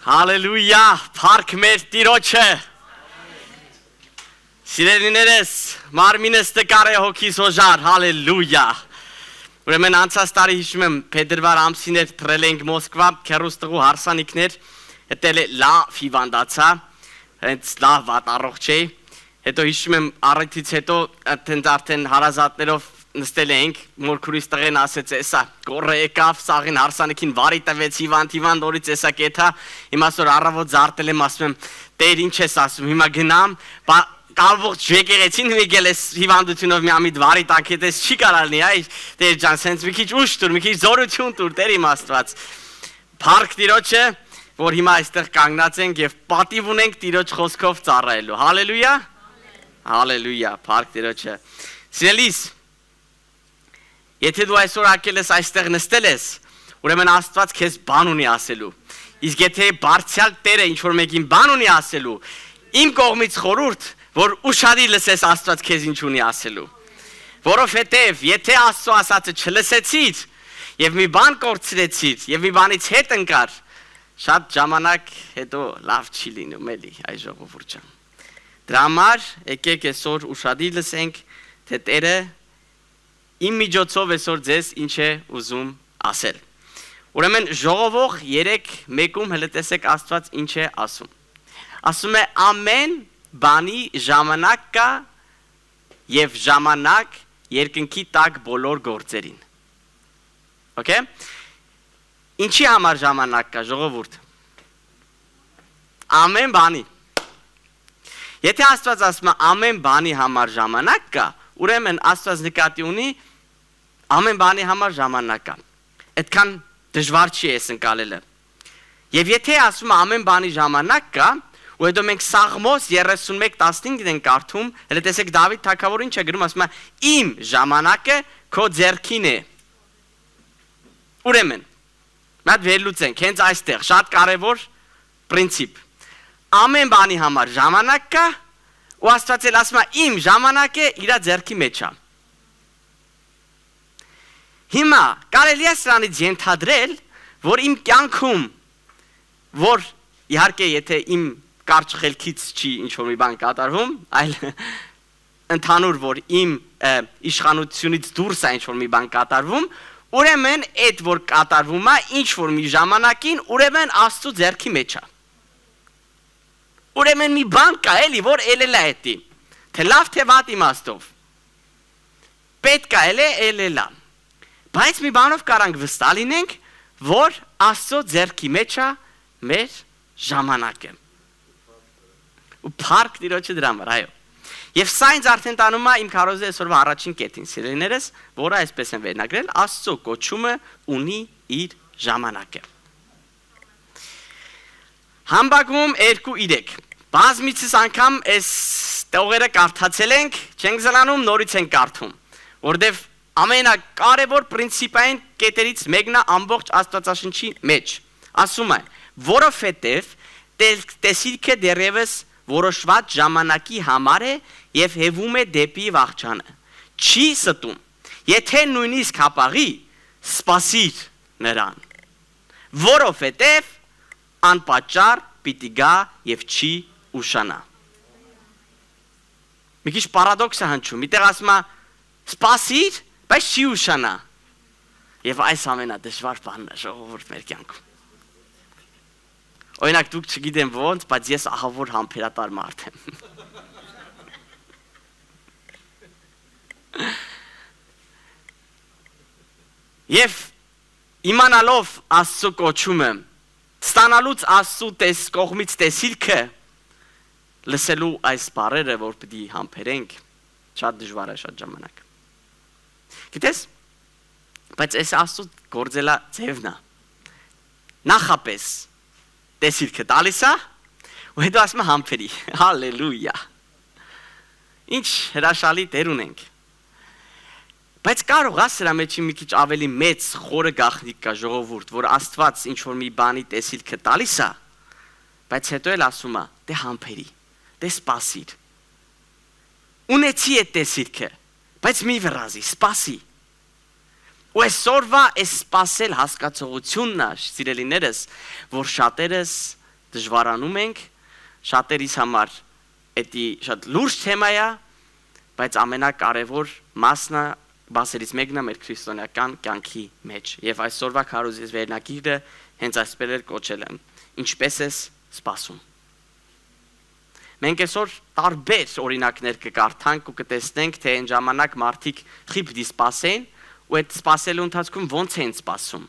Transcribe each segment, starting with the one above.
Հալելույա, փառք մեր Տիրոջը։ Սիրելիներս, մարմինս տկար է հոգիս օժար, հալելույա։ Ուրեմն անցած տարի հիշում եմ փետրվար ամսին էր թռել ենք Մոսկվա, քեռուստղու հարսանիքներ, հետել է լավ հիվանդացա, հենց լավ վատ առողջ էի։ Հետո հիշում եմ առիթից հետո արդեն հարազատներով նստել ենք, մորքուրիս տղեն ասեց, էսա կորը եկավ, սաղին հարսանիքին վարի տվեց, հիվանդ օրից էսա կեթա, հիմա ասոր առավոտ զարտել եմ, ասում եմ, տեր ինչ ես ասում, հիմա գնամ, կալվողջ եկեղեցին հնիգել ես հիվանդությունով մի ամիդ վարի տանքետես չի կարալնի, այ տեր ջան, սենց մի քիչ ուշ տուր, մի քիչ զորություն տուր, տեր իմ Աստված, փառք Տիրոջը, որ հիմա այստեղ կանգնած ենք և պատիվ ունենք Տիրոջ խոսքով ծառայելու, հալելույա, հալելույա, փառք Տիրոջը, սիրելիս, եթե դու այսօր ակել ես այստեղ նստել ես, ուրեմն Աստված քեզ բան ունի ասելու, իսկ եթե բարձյալ Տերը ինչ-որ մեկին բան ունի ասելու, իմ կողմից խորհուրդ, որ ուշադիր լսես Աստված քեզ ինչ ունի ասելու, որովհետև եթե Աստծո ասածը չլսեցիր և մի բան կորցրեցիր և մի բանից հետ ընկար, շատ ժամանակ հետո լավ չի լինում էլի այ ժողովուրդ ջան։ Դրա համար եկեք այսօր ուշադիր լսենք, թե Տերը իմ միջոցով այսօր ձեզ ինչ է ուզում ասել։ Ուրեմն ժողովող 3:1 հələ տեսեք Աստված ինչ է ասում։ Ասում է ամեն բանի ժամանակ կա եւ ժամանակ երկնքի տակ բոլոր գործերին։ Okay? Ինչի համար ժամանակ կա ժողովուրդ։ Ամեն բանի։ Եթե Աստված ասում է ամեն բանի համար ժամանակ կա, ուրեմն Աստված նկատի ունի ամեն բանի համար ժամանակ կա։ Այդքան դժվար չի էս ընկալելը։ Եվ եթե ասում է ամեն բանի ժամանակ կա, ու հետո մենք Սաղմոս 31:15 ենք կարդում, հələ տեսեք Դավիթ թագավորը ինչ է գրում, ասում է իմ ժամանակը քո ձեռքին է։ Ուրեմն, մենք վերլուծենք, հենց այստեղ շատ կարևոր պրինցիպ։ Ամեն բանի համար ժամանակ կա, ու Աստված էլ ասում է իմ ժամանակը իր ձեռքի մեջ է։ Հիմա կարելի է սրանից ենթադրել, որ իմ կյանքում, որ իհարկե եթե իմ կարճ խելքից չի ինչ-որ մի բան կատարվում, այլ ընդհանուր, որ իմ իշխանությունից դուրս է ինչ-որ մի բան կատարվում, ուրեմն այդ, որ կատարվում է ինչ-որ մի ժամանակին, ուրեմն Աստծո ձեռքի մեջ է։ Ուրեմն մի բան կա էլի, որ ելել է հետի, թե լավ թե վատ իմաստով, պետք է ելել է, բայց մի բանով կարանք վստահ լինենք, որ Աստծո ձեռքի մեջ է մեր ժամանակը։ Ու փառք Տիրոջը դրա համար, այո։ Եվ սա ինձ արդեն տանում է իմ քարոզի այսօրվա առաջին կետին, սիրելիներս, որը այսպես են վերնագրել, Աստծո կոչումը ունի իր ժամանակը։ Համբակում 2:3 Բազմիցս անգամ այս տողերը կարդացել ենք, չենք զլանում, նորից ենք կարդում, որտեվ ամենակարևոր պրինցիպային կետերից մեկն է ամբողջ Աստվածաշնչի մեջ։ Ասում է, որովհետև տեսիլքը դեռևս որոշված ժամանակի համար է և հևում է դեպի վախճանը։ Չի ստում, եթե նույնիսկ հապաղի, սպասիր նրան, որովհետև անպատճառ պիտի գա և չի ուշանա։ Մի քիչ պարադոքս է հնչում, միտեղ ասում է սպասիր, բայց չի ուշանա։ Եվ այս ամենադժվար բանն է ժողովուրդ մեր կյանքում։ Օրինակ դուք չգիտեմ ոնց, բայց ես ահավոր համբերատար մարդ եմ։ Եվ իմանալով Աստծո կոչումը, ստանալուց Աստծո կողմից տեսիլքը, լսելու այս բառերը, որ պիտի համբերենք, շատ դժվար է շատ ժամանակ։ Գիտես, բայց այս Աստծո գործելա ձևն է։ Նախապես տեսիլքը տալիս է, ու հետո ասում է համբերի, հալելույա։ Ինչ հրաշալի Տեր ունենք։ Բայց կարող է սրա մեջ մի քիչ ավելի մեծ խորը գաղտնիք կա ժողովուրդ, որ Աստված ինչ-որ մի բանի տեսիլքը տալիս է, բայց հետո էլ ասում է, դե համբերի, դե սպասիր։ Ունեցի այդ տեսիլքը, բայց մի վրազի, սպասի։ Ու այսօրվա այս սպասել հասկացողությունն է, սիրելիներս, որ շատերս դժվարանում ենք, շատերիս համար էդի շատ լուրջ թեմա է, բայց ամենակարևոր մասն է բասերից մեկն է մեր քրիստոնեական կյանքի մեջ եւ այսօրվա քարոզից վերնագիրը հենց այսպես էլ կոչել եմ ինչպես ես սպասում մենք այսօր տարբեր օրինակներ կկարդանք ու կտեսնենք թե այն ժամանակ մարդիկ խիպդի սպասեն ու այդ սպասելու ընթացքում ոնց են սպասում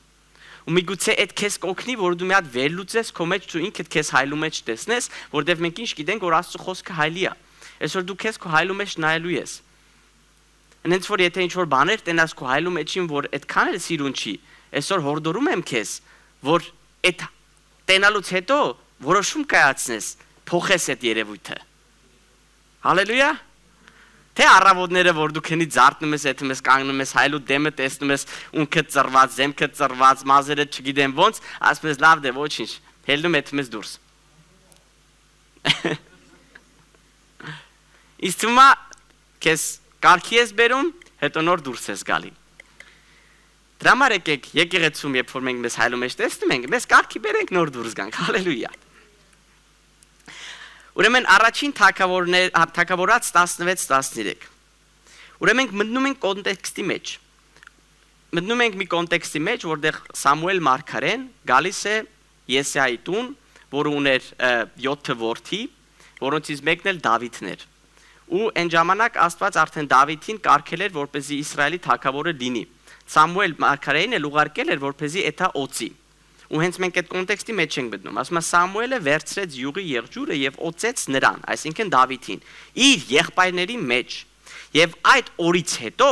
ու միգուցե այդ քեզ կօգնի որ դու մի հատ վերլուծես քո մեջ ու ինքդ քեզ հայլու մեջ տեսնես որովհետեւ մենք ինչ գիտենք որ Աստծո խոսքը հայլի է այսօր դու քեզ քո հայլու մեջ նայելու ես Հենց որ եթե ինչ-որ բաներ տենաս քո հայլու մեջին, որ այդքան էլ սիրուն չի, այսօր հորդորում եմ քեզ, որ այդ տենալուց հետո որոշում կայացնես, փոխես այդ երևույթը։ Հալելույա։ Թե առավոտները, որ դու քնի ձարտնում ես, եթե ես կանգնում ես հայլու դեմը տեսնում ես, ունքը ծռված, զեմքը ծռված, մազերը չգիտեմ ոնց, ասում ես լավ դե ոչինչ, հելնում եթում ես դուրս։ Իսկ թվում է քեզ Կարգի ես բերում, հետո նոր դուրս ես գալի։ Դրա համար եկեք եկեղեցում, երբ որ մենք մեզ հայլու մեջ տեսնում ենք, մեզ կարգի բերենք նոր դուրս գանք։ Հալելույա։ Ուրեմն առաջին թագավորաց 16-13։ Ուրեմն մենք մտնում ենք կոնտեքստի մեջ։ Մտնում ենք մի կոնտեքստի մեջ, որտեղ Սամուել մարգարեն գալիս է Եսեայի տուն, որը ուներ 7 որդի, որոնցից մեկն էլ Դավիթն էր։ Ու այն ժամանակ Աստված արդեն Դավիթին կարգել էր որպեսզի Իսրայելի թագավորը լինի։ Սամուել մարգարեին էլ ուղարկել էր որպեսզի էթա օծի։ Ու հենց մենք այդ կոնտեքստի մեջ ենք մտնում։ Ասում է Սամուելը վերցրեց յուղի եղջյուրը եւ օծեց նրան, այսինքն Դավիթին, իր եղբայրների մեջ։ Եվ այդ օրից հետո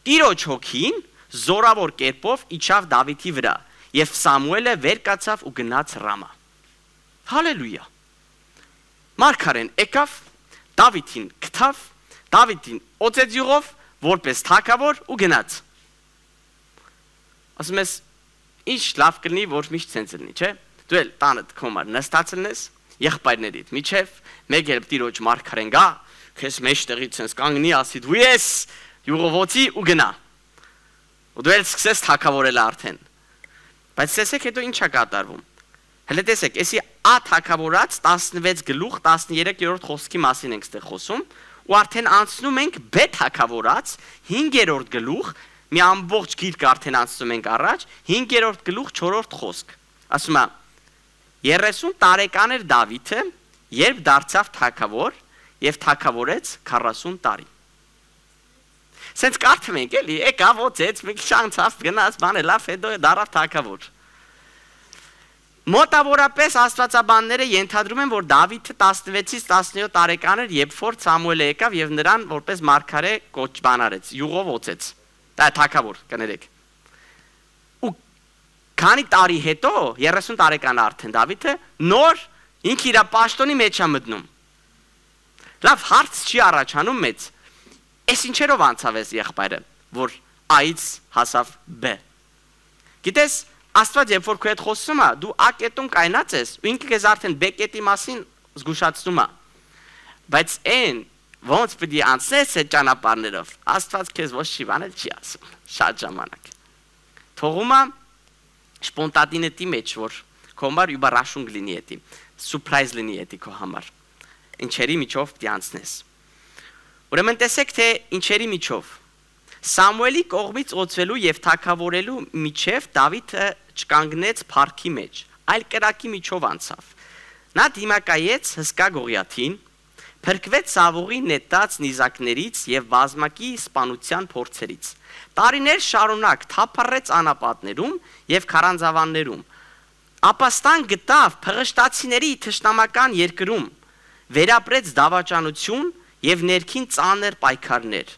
Տիրոջ հոգին զորավոր կերպով իջավ Դավիթի վրա, եւ Սամուելը վեր կացավ ու գնաց Ռամա։ Հալելույա։ Մարգարեն եկավ Դավիթին գտավ, Դավիթին օծեց յուղով, որպես թագավոր ու գնաց։ Ասում ես, ինչ լավ կլինի, որ միշտ ցենց լինի, չէ՞։ Դու էլ տանդ քոմար նստած լինես, եղբայրներիդ միջև, մեկ էլ Տիրոջ մարգարեն գա, քեզ մեջտեղից ցենց կանգնի, ասի դու ես յուղով օծի ու գնա։ Ու դու էլ սկսես թագավորել արդեն։ Բայց տեսեք հետո ինչ է կատարվում։ Հələ տեսեք, էսի թագավորած 16 գլուխ 13-րդ խոսքի մասին ենք ստեղ խոսում ու արդեն անցնում ենք բ թագավորած 5-րդ գլուխ մի ամբողջ գիրք արդեն անցնում ենք առաջ 5-րդ գլուխ 4-րդ խոսք ասում է 30 տարեկան էր Դավիթը երբ դարձավ թագավոր եւ թագավորեց 40 տարի Սենց կարդում ենք էլի եկավ օծեց մի քիչ անցավ գնաց բանը լավ հետո դարավ թագավոր Մոտավորապես աստվածաբանները ենթադրում են, որ Դավիթը 16-ից 17 տարեկան էր, երբ որ Սամուելը եկավ եւ նրան որպես մարգարե կոչման արեց, յուղով օծեց։ Դա թագավոր, կներեք։ Ու քանի տարի հետո 30 տարեկան արդեն Դավիթը նոր ինքը իր պաշտոնի մեջ է մտնում։ Լավ հարց չի առաջանում մեծ։ Էս ինչերով անցավ էս եղբայրը, որ A-ից հասավ B։ Գիտես Աստված երբ որ քո հետ խոսում է, դու A կետում կայնած ես, ու ինքը քեզ արդեն B կետի մասին զգուշացնում է։ Բայց այն ոնց պետք է անցնես այդ ճանապարհներով, Աստված քեզ ոչ չի բանել չի ասում։ Շատ ժամանակ։ Թողում է սպոնտանիտետի մեջ, որ քո համար überraschung լինի էդի, surprise լինի էդի քո համար։ Ինչերի միջով պետք է անցնես։ Ուրեմն տեսեք թե ինչերի միջով Սամուելի կողմից օծվելու եւ թագավորելու միջև Դավիթը չկանգնեց փառքի մեջ, այլ կրակի միջով անցավ։ Նա դիմակայեց հսկա Գողիաթին, փրկվեց Սավողի նետած նիզակներից եւ բազմակի սպանության փորձերից։ Տարիներ շարունակ թափառեց անապատներում եւ քարանձավաններում։ Ապաստան գտավ փղշտացիների թշնամական երկրում, վերապրեց դավաճանություն եւ ներքին ծանր պայքարներ։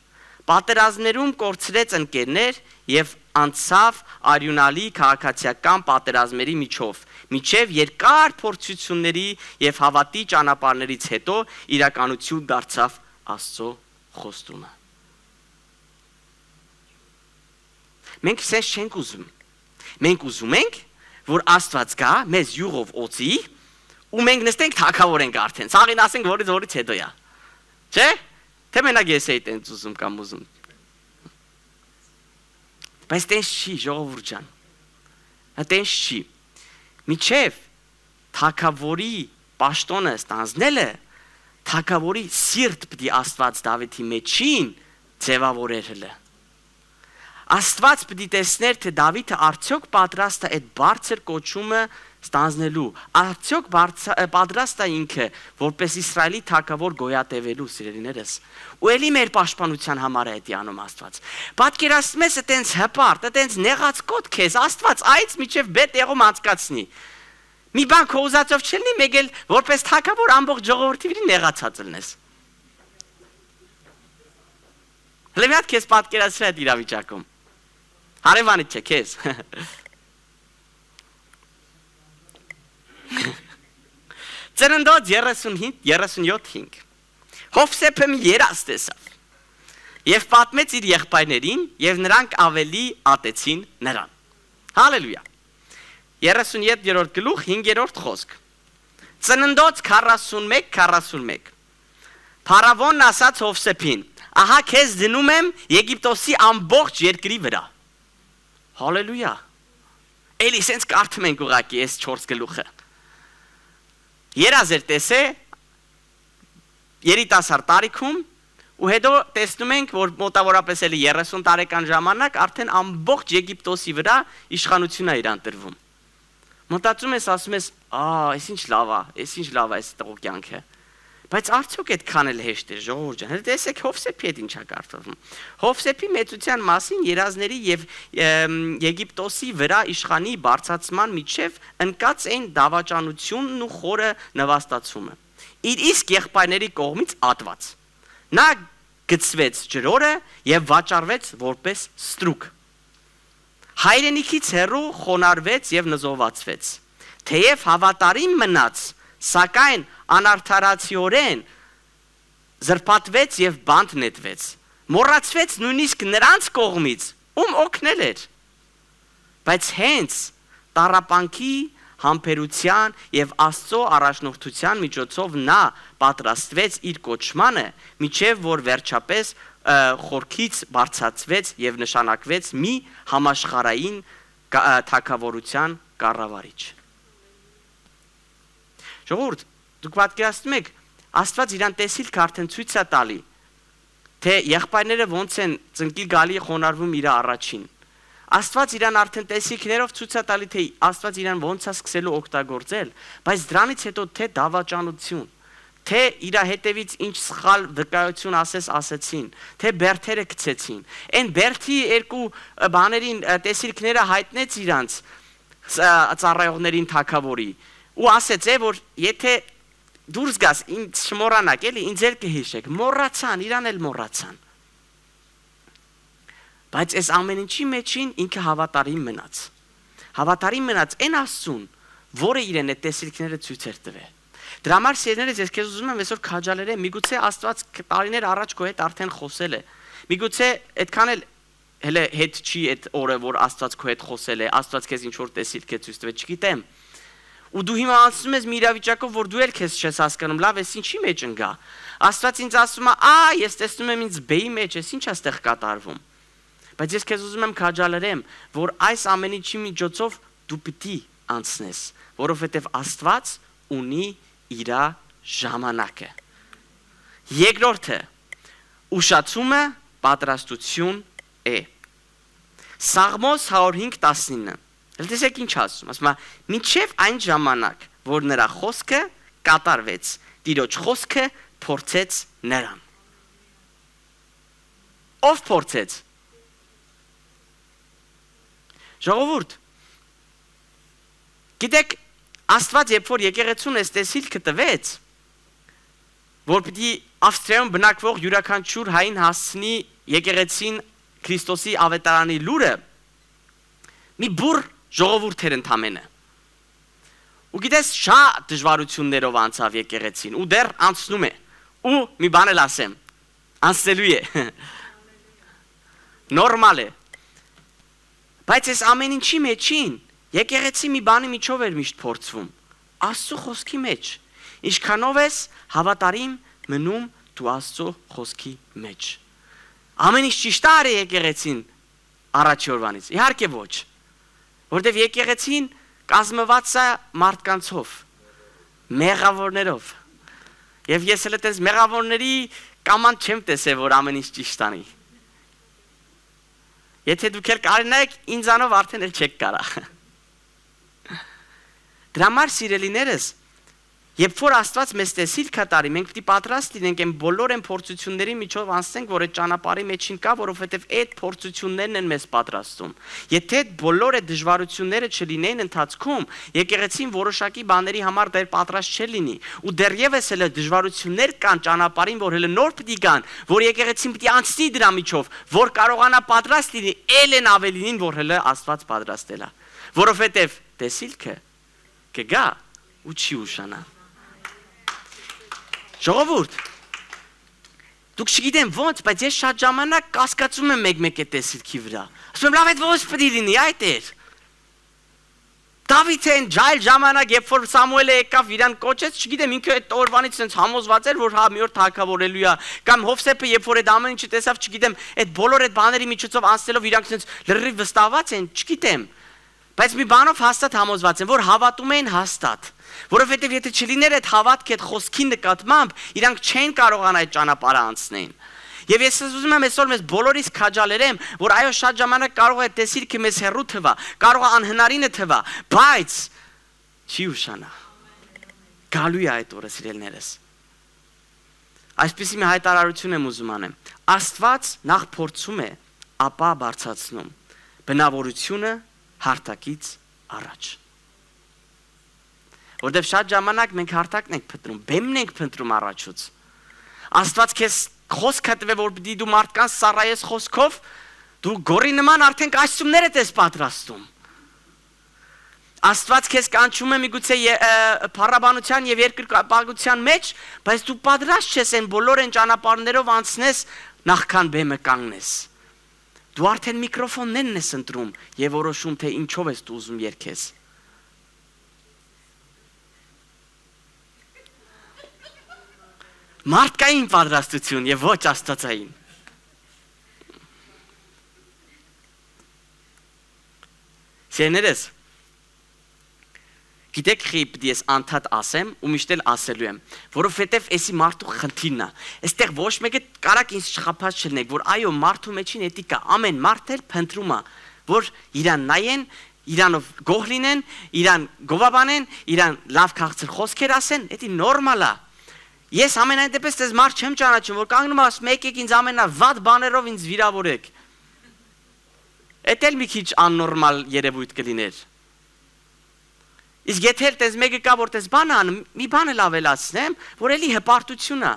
Պատերազմներում կորցրեց ընկերներ եւ անցավ արյունալի քաղաքացիական պատերազմների միջև երկար փորձությունների եւ հավատի ճանապարհներից հետո իրականություն դարձավ Աստծո խոստումը։ Մենք սենց չենք ուզում։ Մենք ուզում ենք, որ Աստված գա, մեզ յուղով օծի ու մենք նստենք թագավորենք արդեն։ Սաղին ասենք, որից հետո է։ Չէ՞։ Թե մենակ ես էի տենց ուզում կամ ուզում։ Բայց տենց չի, ժողովուրդ ջան։ Տենց չի։ Միջև թագավորի պաշտոնը ստանձնելը, թագավորի սիրտ պիտի Աստված Դավիթի մեջին ձևավորեր հլը։ Աստված պիտի տեսներ, թե Դավիթը արդյոք պատրաստ է այդ բարձր կոչումը ստանձնելու, արդյոք պատրաստ է ինքը, որպես Իսրայելի թագավոր գոյատևելու, սիրելիներս։ Ու էլի մեր պաշտպանության համար է դա անում Աստված։ Պատկերացնում ես այտենց հպարտ, այտենց նեղած կոտ քեզ Աստված այց միջև բե տեղում անցկացնի։ Մի բան քո ուզածով չլինի, մեկ էլ որպես թագավոր ամբողջ ժողովրդի վրա նեղացած լինես։ Հələ մի հատ քեզ պատկերացրի այդ իրավիճակում։ Հարևանի չէ քեզ։ Ծննդոց 37-5 Հովսեփը մի երազ տեսավ եւ պատմեց իր եղբայրներին եւ նրանք ավելի ատեցին նրան։ Հալելույա։ 37-րդ գլուխ 5-րդ խոսք։ Ծննդոց 41 Փարավոնն ասաց Հովսեփին. Ահա քեզ դնում եմ Եգիպտոսի ամբողջ երկրի վրա։ Հալելույա։ Էլի սենց կարդում ենք ուղակի այս 4 գլուխը։ Երազ էր տեսե երիտասարդ տարիքում ու հետո տեսնում ենք, որ մոտավորապես էլի 30 տարեկան ժամանակ արդեն ամբողջ Եգիպտոսի վրա իշխանություն է իրան տրվում։ Մտածում ես, ասում ես, այս ինչ լավ է, այս տղու կյանքը։ Բայց արդյոք այդքան էլ հեշտ է, ժողովուրդ ջան։ Հենց տեսեք Հովսեփի հետ ինչա կարդվում։ Հովսեփի մեծության մասին երազների եւ Եգիպտոսի վրա իշխանի բարձրացման միջև ընկած էին դավաճանությունն ու խորը նվաստացումը։ Իր իսկ եղբայրների կողմից ատված։ Նա գծվեց ջրորը եւ վաճառվեց որպես ստրուկ։ Հայրենիքից հեռու խոնարհվեց եւ նզովացվեց։ Թեև հավատարիմ մնաց, սակայն անարդարացիորեն զրպատվեց եւ բանտ նետվեց, մոռացվեց նույնիսկ նրանց կողմից, ում օգնել էր, բայց հենց տառապանքի, համբերության եւ Աստծո առաջնորդության միջոցով նա պատրաստվեց իր կոչմանը, միջև որ վերջապես խորքից բարձրացվեց եւ նշանակվեց մի համաշխարհային թագավորության կառավարիչ։ Ժողովուրդ, դուք պատկերացնում եք, Աստված իրան տեսիլք արդեն ցույց է տալի, թե եղբայրները ոնց են ծնկի գալի խոնարհվում իր առաջին։ Աստված իրան արդեն տեսիլքներով ցույց է տալի, թե Աստված իրան ոնց է սկսելու օգտագործել, բայց դրանից հետո թե դավաճանություն, թե իր հետևից ինչ սխալ վկայություն ասեցին, թե բերթերը գցեցին։ Այն բերթի երկու բաներին տեսիլքները հայտնեց իրանց ծառայողներին թագավորի ու ասեց, որ եթե դուրս գաս ինձ չմոռանաք, էլի ինձ էլ կհիշեք, մոռացան, իրան էլ մոռացան։ Բայց այս ամեն ինչի մեջին ինքը հավատարիմ մնաց։ Հավատարիմ մնաց այն Աստծուն, որը իրեն այդ տեսիլքները ցույց էր տվել։ Դրա համար սիրելիներս, ես քեզ ուզում եմ այսօր քաջալերեմ, միգուցե Աստված տարիներ առաջ քո հետ արդեն խոսել է։ Միգուցե այդքան էլ հələ հետ չի այդ օրը, որ Աստված քո հետ խոսել է, Աստված քեզ ինչ որ տեսիլք է ցույց տվել, չգիտեմ։ Ու դու հիմա ասում ես մի իրավիճակով, որ դու էլ քեզ չես հասկանում, լավ, ես ինչի մեջ ընկա։ Աստված ինձ ասում է, ես տեսնում եմ ինձ բեի մեջ, ես ինչ է ստեղ կատարվում։ Բայց ես քեզ ուզում եմ քաջալերեմ, որ այս ամեն ինչի միջոցով դու պիտի անցնես, որովհետև Աստված ունի իր ժամանակը։ Երկրորդը, ուշացումը պատրաստություն է։ Սաղմոս 105:19 Տեսեք ինչ ասում, ասում է, մինչև այն ժամանակ, որ նրա խոսքը կատարվեց, Տիրոջ խոսքը փորձեց նրան։ Ով փորձեց։ Ժողովուրդ, գիտեք, Աստված երբ որ եկեղեցուն այս տեսիլքը տվեց, որ պիտի Ավստրիայում բնակվող յուրաքանչյուր հային հասցնի եկեղեցին Քրիստոսի ավետարանի լուրը, մի բուռ ժողովուրդ էր ընդամենը։ Ու գիտես, շատ դժվարություններով անցավ եկեղեցին, ու դեռ անցնում է։ Ու մի բան էլ ասեմ, անցնելու է։ Նորմալ է։ Բայց այս ամեն ինչի մեջին եկեղեցի մի բանի միջով էր միշտ փորձվում։ Աստծո խոսքի մեջ։ Ինչքանով ես հավատարիմ մնում դու Աստծո խոսքի մեջ։ Ամեն ինչ ճիշտ է եկեղեցին առաջի օրվանից։ Իհարկե ոչ։ Որտեվ եկեղեցին կազմված է մարդկանցով։ մեղավորներով։ Եվ ես էլ այդպես մեղավորների կաման չեմ տեսել, որ ամեն ինչ ճիշտ անի։ Եթե դուք էլ կարենայք, ինձանով արդեն էլ չեք կարա։ Դրա համար սիրելիներս, երբ որ Աստված մեզ տեսիլ կատարի, մենք պիտի պատրաստ լինենք այն բոլոր այն փորձությունների միջով անցնենք, որ այդ ճանապարհի մեջին կա, որովհետև այդ փորձություններն են մեզ պատրաստում։ Եթե այդ բոլոր այդ դժվարությունները չլինեին ընթացքում, եկեղեցին որոշակի բաների համար դեռ պատրաստ չլինի, ու դեռևս էլ դժվարություններ կան ճանապարհին, որ հենց նոր պիտի գան, որ եկեղեցին պիտի անցնի դրա միջով, որ կարողանա պատրաստ լինի, ել են ավելին, որ հենց Աստված պատրաստել է, որովհետև տեսիլքը կգա ու չի ուշանա։ Ժողովուրդ, դուք չգիտեմ ոնց, բայց ես շատ ժամանակ կասկածում եմ մեկ-մեկ այդ տեսիլքի վրա։ Ասում եմ, լավ այդ ոնց պիտի լինի, այդ էր։ Դավիթն ջայլ ժամանակ, երբ որ Սամուելը եկավ իրան կոչեց, չգիտեմ ինքը այդ օրվանից sense համոզված էր, որ հա մի օր թագավորելու է, կամ Հովսեփը երբ որ այդ ամեն ինչը տեսավ, չգիտեմ, այդ բոլոր այդ բաների միջոցով անցնելով իրանք sense լրիվ վստահված են, չգիտեմ։ Բայց մի բանով հաստատ համոզված են, որ հավատում էին հաստատ։ Որովհետև եթե չլիներ այդ հավատքը այդ խոսքի նկատմամբ, իրանք չեն կարողանա այդ ճանապարհը անցնեն։ Եվ ես ուզում եմ այսօր մեզ բոլորիս քաջալերեմ, որ այո շատ ժամանակ կարող է տեսիլքը մեզ հեռու թվա, կարող է անհնարինը թվա, բայց չի ուշանա։ Գալու է այդ օրը սիրելիներս։ Այսպեսի մի հայտարարություն եմ ուզում անեմ։ Աստված նախ փորձում է, ապա բարձրացնում։ Բնավորությունը հարթակից առաջ։ Որտեվ շատ ժամանակ մենք հարթակն ենք փնտրում, բեմն ենք փնտրում առաջուց։ Աստված քեզ խոսք հատվել, որ պիտի դու մարդկանց սառայես խոսքով, դու գորի նման արդեն կոստյումները ես պատրաստում։ Աստված քեզ կանչում է միգուցե փառաբանության եւ երկրպագության մեջ, բայց դու պատրաստ չես այն բոլոր այն ճանապարհներով անցնես, նախքան բեմը կանգնես։ Դու արդեն միկրոֆոններն ես ընտրում եւ որոշում թե ինչով ես դու ուզում երգես։ Մարդկային պատրաստություն եւ ոչ աստվածային։ Սերներս, գիտեք խիպ ես անդադ ասեմ ու միշտ էլ ասելու եմ, որովհետեւ էսի մարդու խնդիրն է։ Այստեղ ոչ մեկը կարակ ինձ չխափած չլինեք, որ այո մարդու մեջին էթիկա, ամեն մարդ էլ փնտրում է, որ իրան նայեն, իրանով գող լինեն, իրան գովաբանեն, իրան լավ քաղցր խոսքեր ասեն, դա նորմալ է։ Ես ամենայն դեպս դες մարդ չեմ ճանաչում, որ կանգնում ասում եկեք ինձ ամենավատ բաներով ինձ վիրավորեք։ Էդ էլ մի քիչ աննորմալ երևույթ կլիներ։ Իսկ եթե դες մեկը կա որ դες բան անում, մի բան էլ ավելացնեմ, որ էլի հպարտություն է,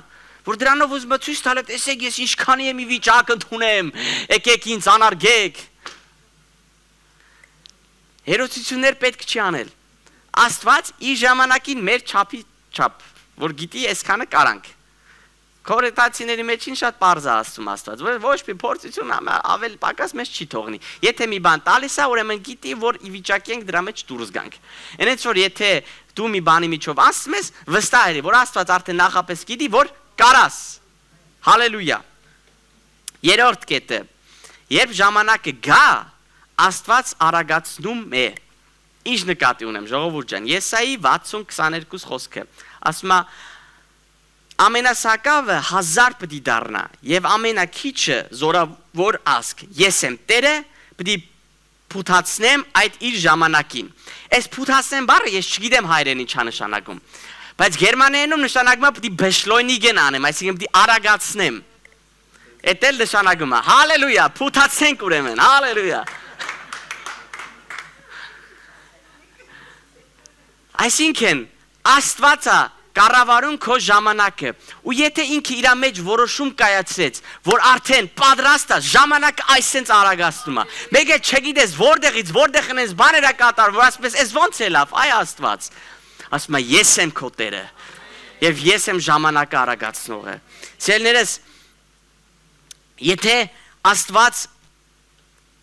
որ դրանով ուզում եմ ցույց տալ, տեսեք ես ինչքանի եմ ի վիճակ ընդունեմ, եկեք ինձ անարգեք։ Հերոսություններ պետք չի անել։ Աստված իր ժամանակին մեր չափի չափ որ գիտի այսքանը կարանք։ Կորետացիների մեջին շատ པարզ է ասում Աստված, որ ոչ մի փորձություն ավել պակաս մեզ չի թողնի։ Եթե մի բան տալիս է, ուրեմն գիտի, որ ի վիճակի ենք դրա մեջ դուրս գանք։ Այնց որ եթե դու մի բանի միջով անցնում ես, վստահ ես, որ Աստված արդեն նախապես գիտի, որ կարաս։ Հալելույա։ Երրորդ կետը, երբ ժամանակը գա, Աստված արագացնում է։ Ինչ նկատի ունեմ, ժողովուրդ ջան, Եսայի 60:22 խոսքը։ Ասում է ամենասակավը 1000 պիտի դառնա եւ ամենակիչը զորավոր ասկ ես եմ Տերը պիտի փութացնեմ այդ իր ժամանակին։ Այս փութացնեմ բառը ես չգիտեմ հայերեն ինչա նշանակում, բայց գերմաներենում նշանակում է պիտի բեշլոյնիգեն անեմ, այսինքն պիտի արագացնեմ։ Էդ էլ նշանակում է հալելույա, փութացենք ուրեմն, հալելույա։ Այսինքն Աստվածը կառավարում քո ժամանակը ու եթե ինքը իր մեջ որոշում կայացրեց որ արդեն պատրաստ է ժամանակը այսենց արագացնում է մեկը չգիտես որտեղից որտեղ են այս բաները կատարվում որ ասես այս ոնց է լավ այ Աստված ասում է ես եմ քո Տերը եւ ես եմ ժամանակը արագացնողը ցելներս եթե Աստված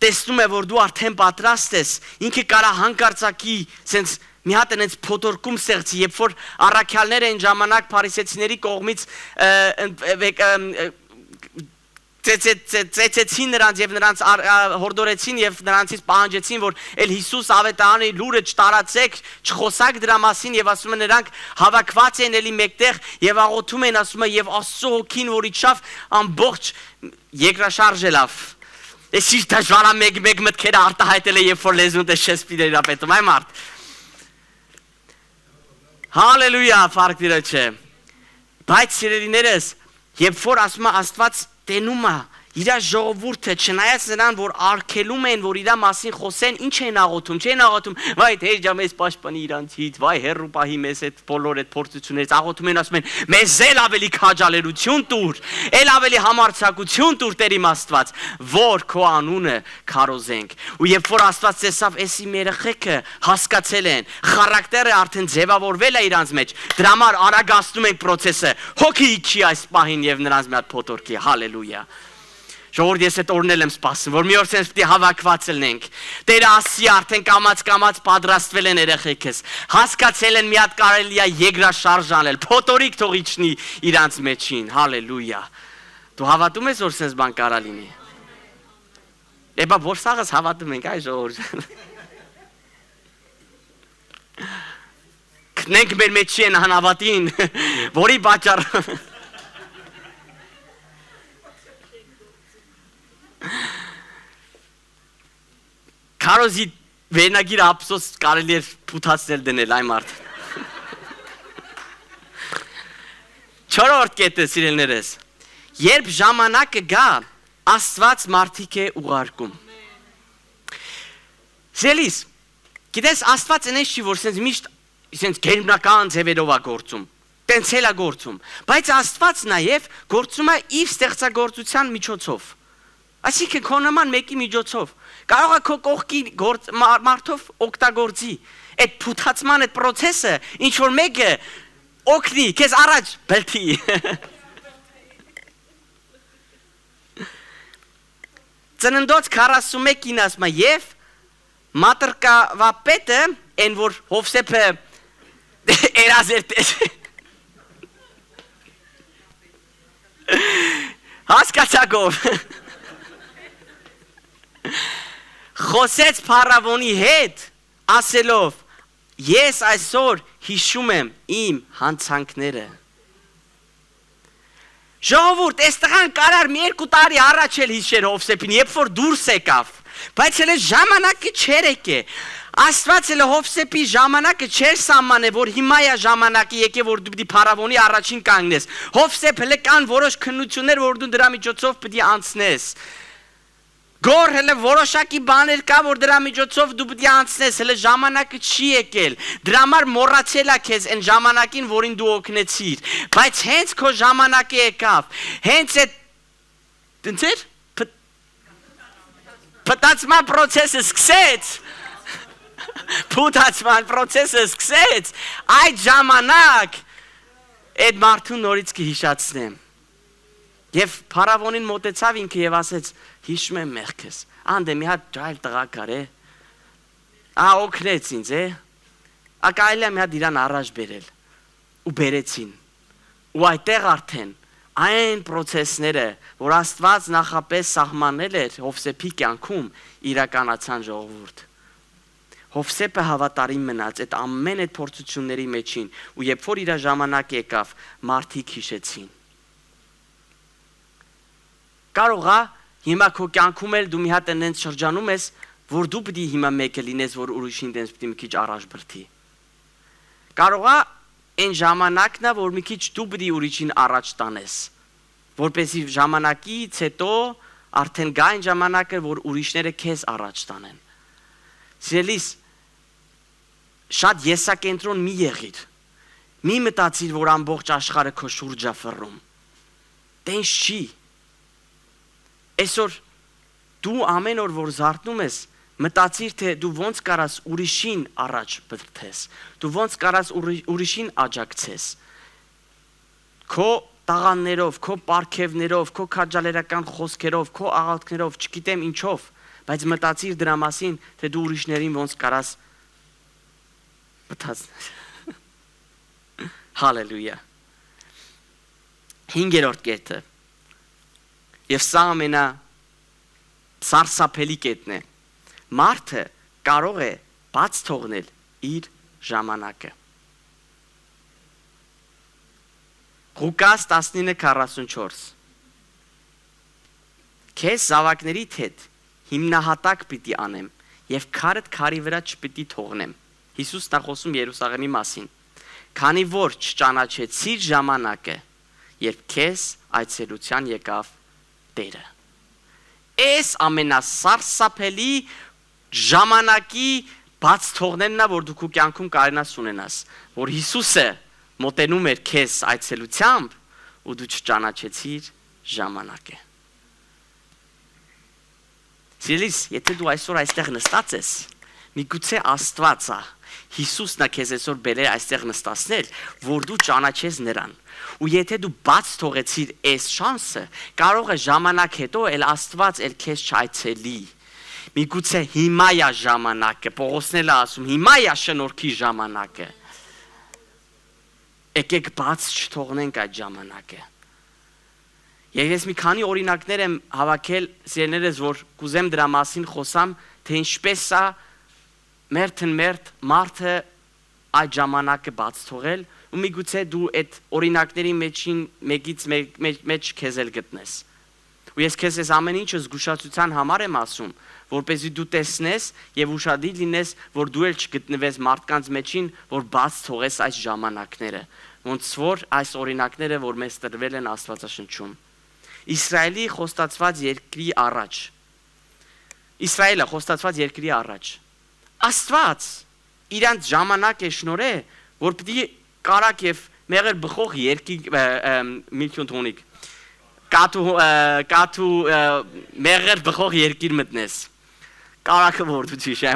տեսնում է որ դու արդեն պատրաստ ես ինքը կարա հանկարծակի sense մի հատ այնց փոթորկում ստեղծի, երբ որ առաքյալները այն ժամանակ փարիսեցիների կողմից ծեծեցին նրանց եւ նրանց հորդորեցին եւ նրանցից պահանջեցին, որ էլ Հիսուս ավետարանի լուրը չտարածեք, չխոսակ դրա մասին եւ ասում են նրանք հավաքված են էլի մեկտեղ եւ աղոթում են, ասում են եւ Աստծո հոգին, որ իջավ ամբողջ երկրաշարժելով։ Ես ինչ դժվար է մեկ մտքերը արտահայտել է, երբ որ լեզուն տեսես պիտերապետում, այ մարդ։ Հալելույա, փառք Տիրոջը։ Բայց սիրելիներս, երբ որ ասում է Աստված տենում է իր ժողովուրդը, չնայած նրան, որ արգելում են, որ իր մասին խոսեն, ինչ են աղոթում, չեն աղոթում, վայ Տեր ջան, մեզ պաշտպանի իրանցից, վայ հեռու պահի մեզ այդ բոլոր այդ փորձություններից, աղոթում են, ասում են, մեզ էլ ավելի քաջալերություն տուր, էլ ավելի համարձակություն տուր Տեր իմ Աստված, որ քո անունը քարոզենք։ Ու երբ որ Աստված տեսավ, էսի մեր երեխեքը հասկացել են, խարակտերը արդեն ձևավորվել է իրանց մեջ, դրա համար արագացնում ենք process-ը, հոգի իքի այս պահին եւ նրանց մի հատ փոթորկի, հալելույա։ Ժողովուրդ, ես այդ օրն եմ սպասում, որ մի օր sense պիտի հավաքված լինենք։ Տերը ասի արդեն կամաց պատրաստվել են երեխեքս, հասկացել են մի հատ կարելի է երկրաշարժ անել, փոթորիկ թող իջնի իրանց մեջին, հալելույա։ Դու հավատում ես, որ sense բան կարա լինի։ Էբա որ սաղս հավատում ենք, այ ժողովուրդ։ Քնենք մեր մեջի են հանավատին, որի պատճառ Քարոզի վերնագիրը ափսոս կարելի էր փութացնել դնել այ մարդ։ Չորրորդ կետը, սիրելիներս, երբ ժամանակը գա, Աստված մարդիկ է ուղարկում։ Սիրելիս, գիտես Աստված այնպես չի, որ sense միշտ sense գերբնական ձևերով է գործում, տենց էլ է գործում, բայց Աստված նաև գործում է իր ստեղծագործության միջոցով։ Այսինքն քո նման մեկի միջոցով կարող է քո կողքի մարդով օգտագործի այդ փութացման այդ process-ը, ինչ որ մեկը օգնի, քեզ առաջ բլթի։ Ծննդոց 41-ին ասում է եւ մատրկավապետը այն որ Հովսեփը երազերտես հասկացակով խոսեց փարավոնի հետ ասելով ես այսօր հիշում եմ իմ հանցանքները։ Ժողովուրդ, այստեղան կարար մի 2 տարի առաջ էլ հիշեր Հովսեփին, երբ որ դուրս եկավ, բայց էլ ժամանակը չէր եկե։ Աստված էլ Հովսեփի ժամանակը չէր սահմանել, որ հիմա է ժամանակը եկե, որ դու պիտի փարավոնի առաջին կանգնես։ Հովսեփ հենց կան որոշ քննություններ, որ դու դրա միջոցով պիտի անցնես։ Գոր հələ որոշակի բաներ կա, որ դրա միջոցով դու պիտի անցնես, հələ ժամանակը չի եկել։ Դրա համար մոռացել է քեզ այն ժամանակին, որին դու օգնեցիր, բայց հենց քո ժամանակը եկավ։ Հենց այդ ընդ փտացման process-ը սկսեց։ Փութացման process-ը սկսեց։ Այդ ժամանակ այդ մարդուն նորից կհիշացնեմ։ Եվ փարավոնին մոտեցավ ինքը եւ ասեց. հիշում եմ մեղքս, անդե մի հատ ջայլ տղա կար է, օգնեց ինձ է, կարելի է մի հատ իրան առաջ բերել, ու բերեցին, ու այդտեղ արդեն, այն process-ները, որ Աստված նախապես սահմանել էր Հովսեփի կյանքում, իրականացան ժողովուրդ։ Հովսեփը հավատարիմ մնաց այդ ամեն այդ փորձությունների մեջին, ու երբ որ իր ժամանակ եկավ, մարդիկ հիշեցին։ Կարող է հիմա քո կյանքում էլ դու մի հատ այնց շրջանում ես, որ դու պիտի հիմա մեկը լինես, որ ուրիշին դենս պիտի մի քիչ առաջ բրթի։ Կարող է այն ժամանակն է, որ մի քիչ դու պիտի ուրիշին առաջ տանես, որպեսզի ժամանակից հետո արդեն գա այն ժամանակը, որ ուրիշները քեզ առաջ տանեն։ Սիրելիս, շատ եսակենտրոն մի եղիր։ Մի մտածիր, որ ամբողջ աշխարհը քո շուրջ է ֆռում։ Տենց չի։ Այսօր դու ամեն օր որ զարթնում ես, մտածիր թե դու ոնց կարաս ուրիշին առաջ բրթես, դու ոնց կարաս ուրիշին աջակցես։ Քո տաղաններով, քո պարգևներով, քո քաջալերական խոսքերով, քո աղոթքներով, չգիտեմ ինչով, բայց մտածիր դրա մասին, թե դու ուրիշներին ոնց կարաս բթացնես։ Հալելույա։ 5-րդ կետը։ Եվ սա ամենա սարսափելի կետն է։ Մարդը կարող է բաց թողնել իր ժամանակը։ Ղուկաս 19:44 Քեզ զավակներիդ հետ հիմնահատակ պիտի անեմ եւ քարդ քարի վրա չպիտի թողնեմ։ Հիսուսն է խոսում Երուսաղեմի մասին։ Քանի որ չճանաչեցիր ժամանակը, երբ քեզ այցելության եկավ Տերը։ Էս ամենասարսափելի ժամանակի բաց թողնելն է, որ դու քո կյանքում կարենաս ունենաս, որ Հիսուսը մոտենում էր քեզ այցելությամբ ու դու չճանաչեցիր ժամանակը։ Սիրելիս, եթե դու այսօր այստեղ նստած ես, միգուցե Աստված է, Հիսուսն է քեզ այսօր բերել այստեղ նստացնել, որ դու ճանաչես նրան։ Ու եթե դու բաց թողեցիր այս շանսը, կարող է ժամանակ հետո էլ Աստված էլ քեզ չայցելի։ Միգուցե հիմա է ժամանակը, Պողոսն էլ է ասում, հիմա է շնորհքի ժամանակը։ Եկեք բաց չթողնենք այդ ժամանակը։ Եվ ես մի քանի օրինակներ եմ հավաքել, սիրելիներս, որ կուզեմ դրա մասին խոսամ, թե ինչպես է մերթ մարդը այդ ժամանակը բաց թողել, ու միգուցե դու այդ օրինակների մեջ քեզ էլ գտնես։ Ու ես քեզ այս ամեն ինչը զգուշացության համար եմ ասում, որպեսզի դու տեսնես եւ ուշադիր լինես, որ դու էլ չգտնվես մարդկանց մեջին, որ բաց թողես այս ժամանակները, ոնց որ այս օրինակները, որ մեզ տրվել են Աստվածաշնչում։ Իսրայելի խոստացված երկրի առաջ։ Իսրայելը խոստացված երկրի առաջ։ Աստված իրանց ժամանակ է շնորհել, որ պիտի կարակ եւ մեղր բխող երկիր միլիոն տոնիկ կաթու մեղր բխող երկիր մտնես։ Կարակը որ դու ճիշտ ես։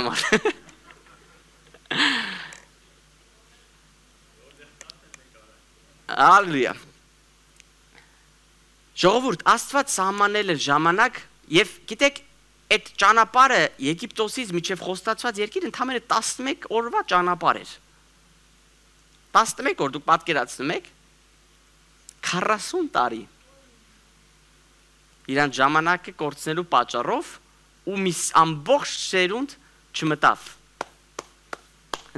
Հալելույա։ Ժողովուրդ, Աստված սահմանել էր ժամանակ եւ գիտեք, այդ ճանապարհը Եգիպտոսից մինչեւ խոստացված երկիր ընդամենը 11 օրվա ճանապարհ էր։ 11 օր դուք պատկերացնում եք 40 տարի իրան ժամանակը կորցնելու պատճառով ու մի ամբողջ սերունդ չմտավ։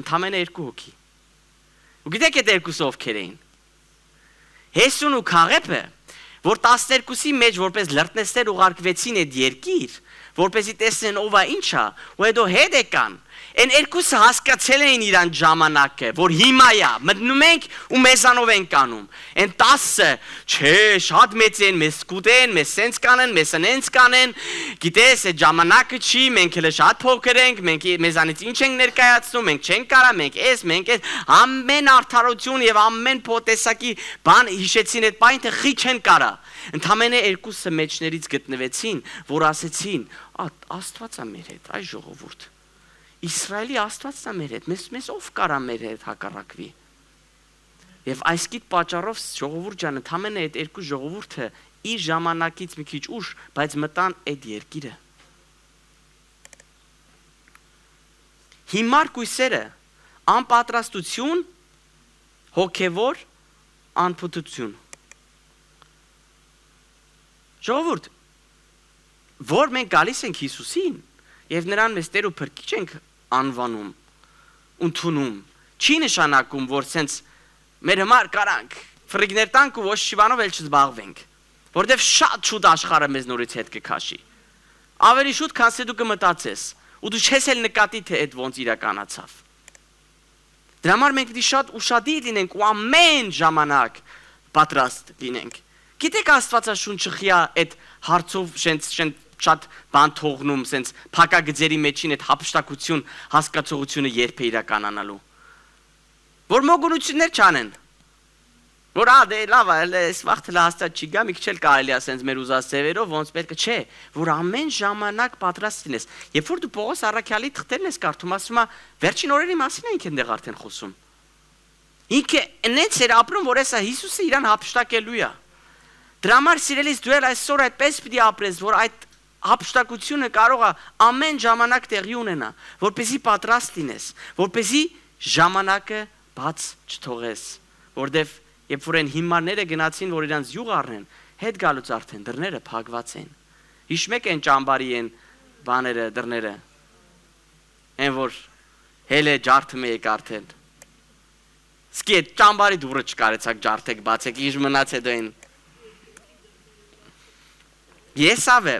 Ընդամենը 2 հոգի։ Ու գիտեք այդ երկուսը ովքեր էին։ Հեսուն ու Քաղեբը, որ 12-ի մեջ որպես լրտնեսներ ուղարկվեցին այդ երկիր, որպեսզի տեսնեն ով է ինչ է, ու հետո հետ եկան։ Այն երկուսը հասկացել էին իրան ժամանակը, որ հիմա է, մտնում ենք ու մեզանով ենք անում։ Այն 10-ը, չէ, շատ մեծ են, մեզ կուտեն, մեզ սենց կանեն, մեզ սենց կանեն, գիտես, այդ ժամանակը չի, մենք հենց շատ փոքր ենք, մենք մեզանից ինչ ենք ներկայացնում, մենք չենք կարա, մենք էս, ամեն արդարություն եւ ամեն փոթեսակի բան հիշեցին այդ բանը, թե խի չեն կարա։ Ընդամենը երկուսը մեջներից գտնվեցին, որ ասեցին, Աստված է մեր հետ, այ ժողովուրդ։ Իսրայելի Աստվածն է մեր հետ, մեզ ով կարա մեր հետ հակառակվի։ Եվ այս գիտ պատճառով ժողովուրդ ջան, ընդամենը այդ երկու ժողովուրդը իր ժամանակից մի քիչ ուշ, բայց մտան այդ երկիրը։ Հիմար կույսերը անպատրաստություն, հոգևոր անփութություն։ Ժողովուրդ, որ մենք գալիս ենք Հիսուսին եւ նրան մեզ Տեր ու Փրկիչ ենք անվանում, ընդունում, չի նշանակում, որ սենց մեր համար կարանք ֆրիգներ տանք ու ոչ շիվանով էլ չզբաղվենք, որտեվ շատ շուտ աշխարհը մեզ նորից հետ կքաշի։ Ավելի շուտ, քան դու կմտածես, ու դու չես էլ նկատի, թե այդ ոնց իրականացավ։ Դրա համար մենք պետք է շատ ուշադիր լինենք ու ամեն ժամանակ պատրաստ լինենք։ Գիտեք Աստվածաշունչը խիա այդ հարցով շատ բան թողնում, սենց փակագծերի մեջին այդ հափշտակություն հասկացողությունը երբ է իրականանալու։ Որ մոգունություններ չանեն։ Որ դե լավ է, այս վաղը հաստատ չի գա, մի քիչ էլ կարելի է սենց մեր ուզած ձևերով, ոնց պետք է, չէ, որ ամեն ժամանակ պատրաստ լինես։ Երբ որ դու Պողոս առաքյալի թղթերն ես կարդում, ասում է, վերջին օրերի մասին ենք այնտեղ արդեն խոսում։ Ինքը այնց էր ապրում, որ էսա Հիսուսը իրան հափշտակելու է։ Դրա համար սիրելիս դու էլ այսօր այդպես պիտի ապրես, որ այդ հափշտակությունը կարող է ամեն ժամանակ տեղի ունենա, որպեսզի պատրաստ լինես, որպեսզի ժամանակը բաց չթողես, որտեվ երբ որ այն հիմարները գնացին, որ իրանց յուղ առնեն, Հետ գալուց արդեն դռները փակված են։ Հիշում եք այն ճամբարի են բաները, դռները։ Այն որ հելը ջարդում եք արդեն։ Սկի այդ ճամբարի դուռը չկարեցաք ջարդեք, բացեք, ինչ մնաց հետո այն։ Եսավը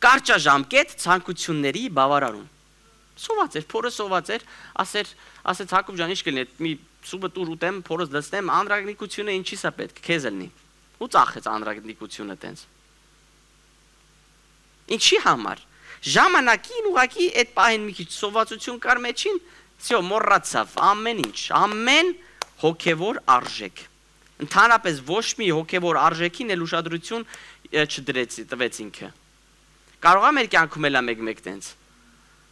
կարճաժամկետ ցանկությունների բավարարում։ Սոված էր, փորը սոված էր, ասեց Հակոբ ջան, ինչ կլինի, մի սուբը տուր ուտեմ, փորս լցնեմ, անդրագնիկությունը ինչի՞ս է պետք, քեզ ելնի։ Ու ծախեց անդրագնիկությունը տենց։ Ինչի համար։ Ժամանակին ուղակի այդ պահին մի քիչ սովածություն կար մեջին, всё, մոռացավ ամեն ինչ, ամեն հոգևոր արժեք։ Ընդհանրապես ոչ մի հոգևոր արժեքին էլ ուշադրություն չտվեց ինքը։ Կարող է մեր կյանքում էլ մեկ տենց,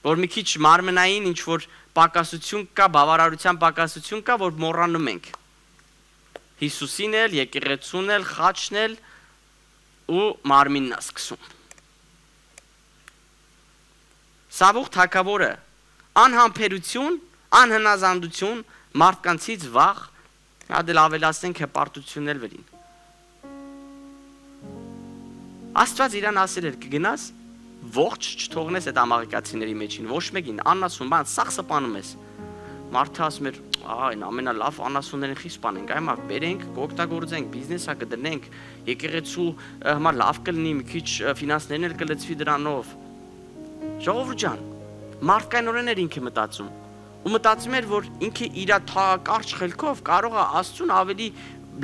որ մի քիչ մարմնային ինչ որ պակասություն կա, բավարարության պակասություն կա, որ մոռանում ենք։ Հիսուսին էլ, եկեղեցուն էլ, խաչն էլ ու մարմինն է սկսում։ Սավուղ թագավորը անհամբերություն, անհնազանդություն, մարդկանցից վախ, հադել ավելացնենք հպարտությունն էլ վերին։ Աստված իրան ասել էր կգնաս, ողջ չթողնես այդ ամաղիկացիների մեջին, ոչ մեկին, անասուն բան, սաղ սպանում ես։ Մարդը ասում էր, այն ամենալավ անասուններին խի սպանենք, այ մարդ բերենք, կօգտագործենք, բիզնեսա կդնենք, եկեղեցու համար լավ կլինի, մի քիչ ֆինանսներն էլ կլցվի դրանով։ Ժողովուրդ ջան, մարդկայնորեն էր ինքը մտածում։ Ու մտածում էր, որ ինքը իր թակարճ խելքով կարող է Աստծուն ավելի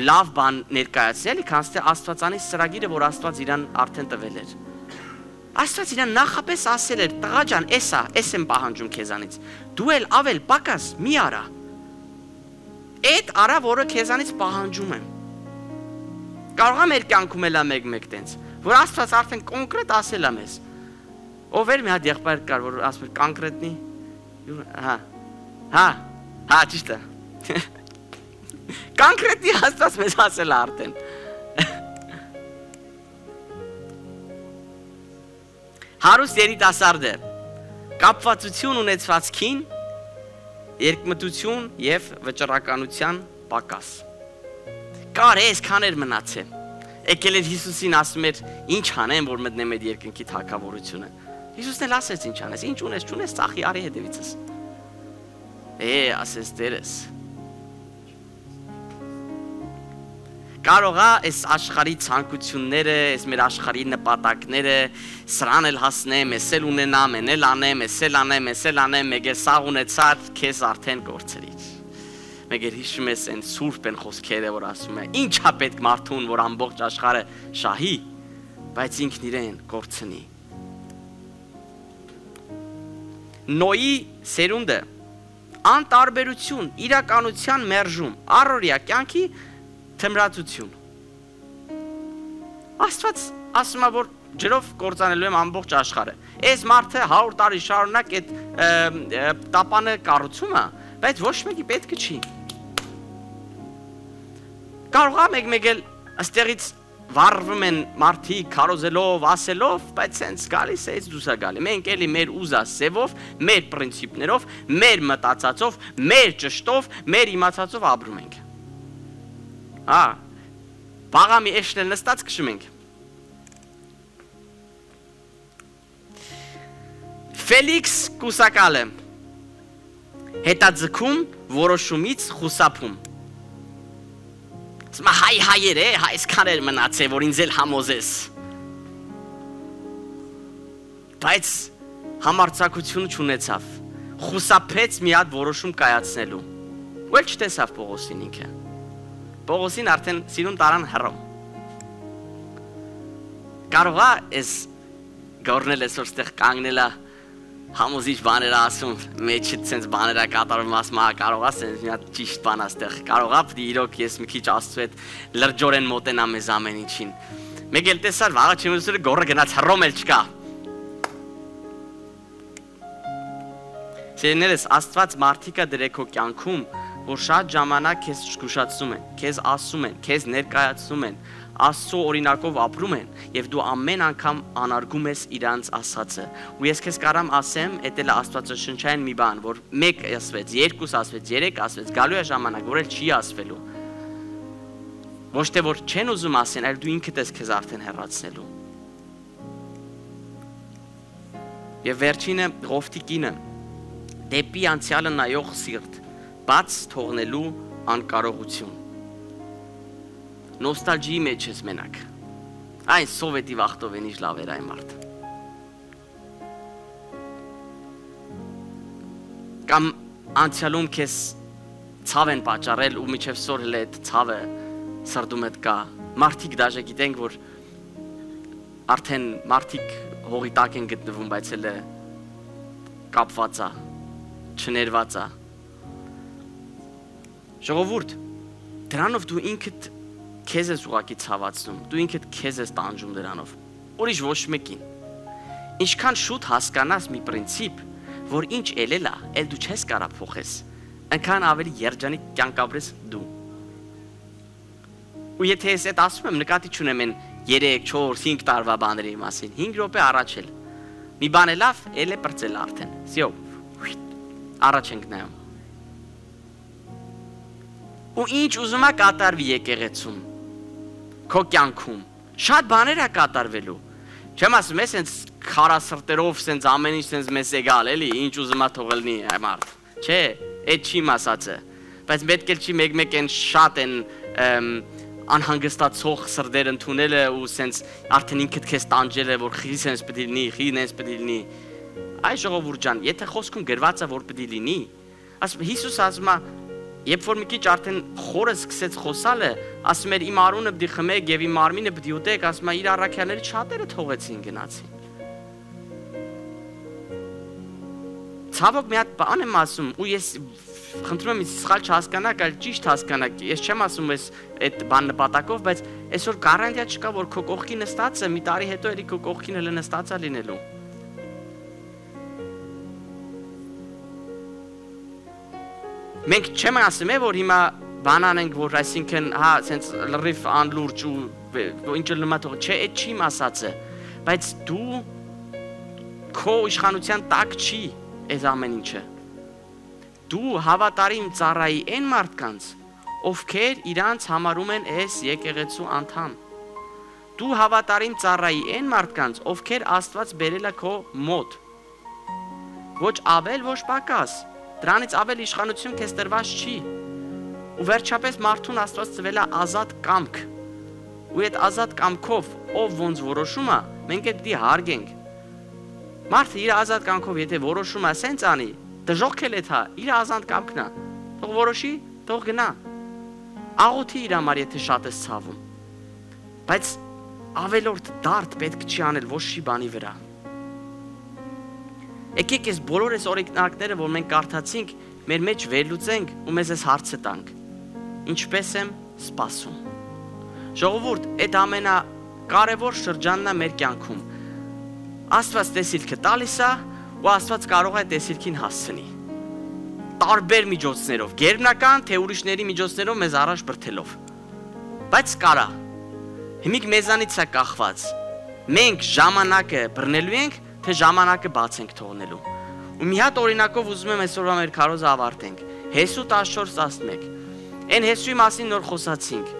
լավ բան ներկայացնել, քան թե Աստվածանի ծրագիրը, որ Աստված իրան արդեն տվել էր։ Աստված իրան նախապես ասել էր, տղա ջան, էս եմ պահանջում քեզանից։ Դու էլ ավել պակաս մի արա։ Այդ արա, որը քեզանից պահանջում եմ։ Կարող է մեր կյանքում էլ մեկ տենց, որ Աստված արդեն կոնկրետ ասել է մեզ։ Ով էր մի հատ եղբայր կար, որ ասում էր կոնկրետնի։ Հա, ճիշտ է։ Կոնկրետնի Աստված մեզ ասել է արդեն։ Հարուստ երիտասարդը կապվածություն ունեցվածքին, երկմտություն եւ վճռականության պակաս։ Կար այսքան էր մնացել։ Եկել էր Հիսուսին ասում էր, ինչ անեմ, որ մտնեմ այդ երկնքի թագավորությունը։ Հիսուսն էլ ասեց ինչ անես, ինչ ունես, չունես, ծախի արի հետևիցս։ Ասես դերես։ Կարող է այս աշխարհի ցանկությունները, այս մեր աշխարհի նպատակները սրան էլ հասնեմ, ես էլ ունենամ, են էլ անեմ, ես էլ անեմ, մեկ էլ սաղ ունեցար, քեզ արդեն կորցրիր։ Մեկ էլ հիշում ես այն սուրբ են խոսքերը, որ ասում է, ինչ է պետք մարդուն, որ ամբողջ աշխարհը շահի, բայց ինքն իրեն կորցնի։ Նոյի սերունդը անտարբերություն, իրականության մերժում, առօրյա կյանքի թմրացություն։ Աստված ասում է, որ ջրով կործանելու եմ ամբողջ աշխարհը։ Այս մարդը 100 տարի շարունակ այդ տապանը կառուցում է, բայց ոչ մեկի պետք չի։ Կարող է մեկ էլ այստեղից վառվում են մարդիկ քարոզելով, ասելով, բայց սենց գալիս է դուս է գալի։ Մենք էլի մեր ուզած սևով, մեր պրինցիպներով, մեր մտածածով, մեր ճշտով, մեր իմացածով ապրում ենք։ Բաղամի էշն էլ նստած քշում ենք։ Ֆելիքս կուսակալը հետաձգում որոշումից խուսափում։ Ասում է հայեր է, այսքան էր մնացել, որ ինձ էլ համոզես։ Բայց համարձակություն չունեցավ, խուսափեց մի հատ որոշում կայացնելու։ Ու էլ չտեսավ Պողոսին ինքը։ Պողոսին արդեն սիրուն տարան հռոմ։ Կարող է այս գորնել այսօր ստեղ կանգնելա համոզիչ բաներ ասում, մեջը ցենց բաներ է կատարում, ասում է կարող է սենց մի հատ ճիշտ բան աստեղ, կարող է իրոք ես մի քիչ Աստծու հետ լրջորեն մոտենամ ես ամեն ինչին։ Մեկ էլ տեսար վաղը չիմուսուրը գորը գնաց հռոմ էլ չկա։ Սերներս Աստված մարդիկա դրեք քո կյանքում, որ շատ ժամանակ քեզ զգուշացնում են, քեզ ասում են, քեզ ներկայացնում են, Աստծո օրինակով ապրում են եւ դու ամեն անգամ անարգում ես իրանց ասածը։ Ու ես քեզ կարամ ասեմ, դա էլ Աստվածաշնչային մի բան, որ 1 ասվեց, 2 ասվեց, 3 ասվեց, գալու է ժամանակ, որ էլ չի ասվելու։ Ոչ թե որ չեն ուզում ասեն, այլ դու ինքդ ես քեզ արդեն հեռացնելու։ Եվ վերջինը Ղովտի կինը դեպի անցյալը նայող սիրտ, բաց թողնելու անկարողություն։ Նոստալջիի մեջ ես մենակ։ Այն սովետի վախտով են ինչ լավ էր այն մարդ։ Կամ անցյալում քեզ ցավ են պատճառել ու միջև սոր հենց այդ ցավը սրտում հետ կա։ Մարդիկ դաժե գիտենք, որ արդեն մարդիկ հողի տակ են գտնվում, բայց էլ կապված է, չներված է։ Ժողովուրդ, դրանով դու ինքդ քեզ ես ուղղակի ցավացնում, դու ինքդ քեզ ես տանջում դրանով։ Ուրիշ ոչ մեկին։ Ինչքան շուտ հասկանաս մի պրինցիպ, որ ինչ ելել է, էլ դու չես կարա փոխես, այնքան ավելի երջանիկ կյանք ապրես դու։ Ու եթե ես այդ ասում եմ, նկատի չունեմ են 3, 4, 5 տարվա բաների մասին, 5 րոպե առաջ էլ։ Մի բան է լավ, էլ է պրծել արդեն։ Սյո, առաջ ենք նայում։ Ու ինչ ուզում է կատարվի եկեղեցում, քո կյանքում, շատ բաներ է կատարվելու։ Չեմ ասում, ես հենց քարասրտերով, սենց ամեն ինչ սենց մեզ էգալ, էլի, ինչ ուզում է թողելնի այ մարդ։ Չէ, այդ չի ասածը։ Բայց պետք է չի մեկ-մեկ են շատ են անհանգստացող սրտեր ընդունելը ու սենց արդեն ինքդ քեզ տանջել է, որ խի սենց պետք է լինի, խի նենց պետք է լինի։ Այ ժողովուրդ ջան, եթե խոսքում գրված է, որ պետք է լինի, ասում Հիսուս ասում է, երբ որ մի քիչ արդեն խորը սկսեց խոսալը, ասում էր իմ արունը պետք է խմեք եւ իմ մարմինը պետք է ուտեք, ասում է իր առաքյալների շատերը թողեցին գնացին։ Ցավոք մի հատ բան եմ ասում, ու ես խնդրում եմ ինձ սխալ չհասկանաք, այլ ճիշտ հասկանաք։ Ես չեմ ասում ես այդ բան նպատակով, բայց այսօր գարանտիա չկա, որ քո կողքի նստածը մի տարի հետո էլի քո կողքին հենց նստածա լինելու։ Մենք չեմ ասում որ հիմա բան անենք, որ այսինքն հա սենց լրիվ անլուրջ ու ինչ լմա թող, չէ, այդ չի ասածը, բայց դու քո իշխանության տակ չի այս ամեն ինչը։ Դու հավատարիմ ծառայի այն մարդկանց, ովքեր իրանց համարում են այս եկեղեցու անդամ։ Դու հավատարիմ ծառայի այն մարդկանց, ովքեր Աստված բերել է քո մոտ։ Ոչ ավել, ոչ պակաս։ Դրանից ավել իշխանություն քեզ տրված չի։ Ու վերջապես մարդուն Աստված տվել է ազատ կամք։ Ու այդ ազատ կամքով ով ոնց որոշում է, մենք այդ դի հարգենք։ Մարդը իր ազատ կամքով եթե որոշում է սենց անի, դժոխքել է թա, իր ազատ կամքն է։ Թող որոշի, թող գնա։ Աղոթի իր համար, եթե շատ ես ցավում։ Բայց ավելորդ դարդ պետք չի անել ոչ մի բանի վրա։ Եկեք այս բոլոր այս օրինակները, որ մենք կարդացինք, մեր մեջ վերլուծենք ու մեզ այս հարցը տանք։ Ինչպես եմ սպասում։ Ժողովուրդ, այդ ամենակարևոր շրջանն է մեր կյանքում։ Աստված տեսիլքը տալիս է ու Աստված կարող է տեսիլքին հասցնի։ Տարբեր միջոցներով, գերբնական թե ուրիշների միջոցներով մեզ առաջ բրթելով։ Բայց կարա։ Հիմիկ մեզանից է կախված։ Մենք ժամանակը բռնելու ենք, թե ժամանակը բաց ենք թողնելու։ Ու մի հատ օրինակով ուզում եմ այսօրվա մեր քարոզը ավարտենք։ Հեսու 14:11։ Այն Հեսուի մասին նոր խոսացինք։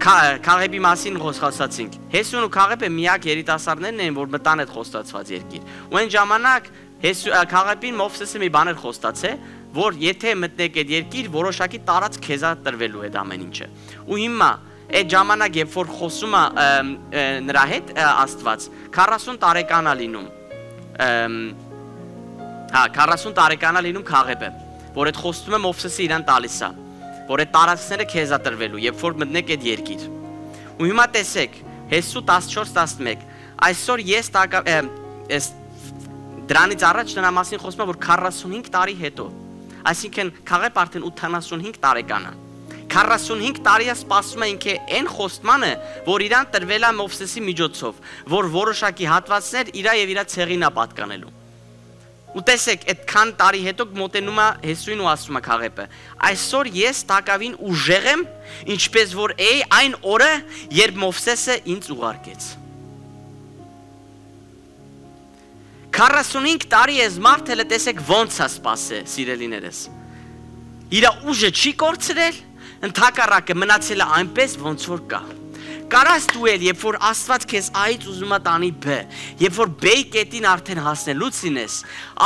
Քաղեբի մասին խոսացինք։ Հեսուն ու Քաղեբը միակ երիտասարդներն են, որ մտան այդ խոստացված երկիր։ Ու այն ժամանակ Քաղեբին Մովսեսը մի բան էր խոստացել, որ եթե մտնեք այդ երկիր, որոշակի տարած քեզա տրվելու այդ ամեն ինչը։ Ու հիմա այդ ժամանակ, երբ որ խոսում է նրա հետ Աստված, 40 տարեկան է լինում։ Հա, 40 տարեկան է լինում Քաղեբը, որ այդ խոստումը Մովսեսը իրան տալիս է, որ այդ տարածքները քեզա տրվելու, երբ որ մտնեք այդ երկիր։ Ու հիմա տեսեք, Հեսու 14:11, այսօր ես դրանից առաջ նրա մասին խոսում է, որ 45 տարի հետո, այսինքն Քաղեբ արդեն 85 տարեկան է։ 45 տարի է սպասում է ինքը այն խոստմանը, որ իրան տրվել է Մովսեսի միջոցով, որ որոշակի հատվածներ իրա եւ իրա ցեղին է պատկանելու։ Ու տեսեք, այդքան տարի հետո մոտենում է Հեսուին ու ասում է Քաղեբը. այսօր ես տակավին ուժեղ եմ, ինչպես որ այն օրը, երբ Մովսեսը ինձ ուղարկեց։ 45 տարի ես մարդ տեսեք ոնց է սպասել, սիրելիներս։ Իր ուժը չի կորցրել, Ընդհակառակը մնացել է այնպես, ոնց որ կա։ Կարաս դու էլ, երբ որ Աստված քեզ Ա-ից ուզում է տանի Բ, երբ որ B-ի կետին արդեն հասնելուց ինես,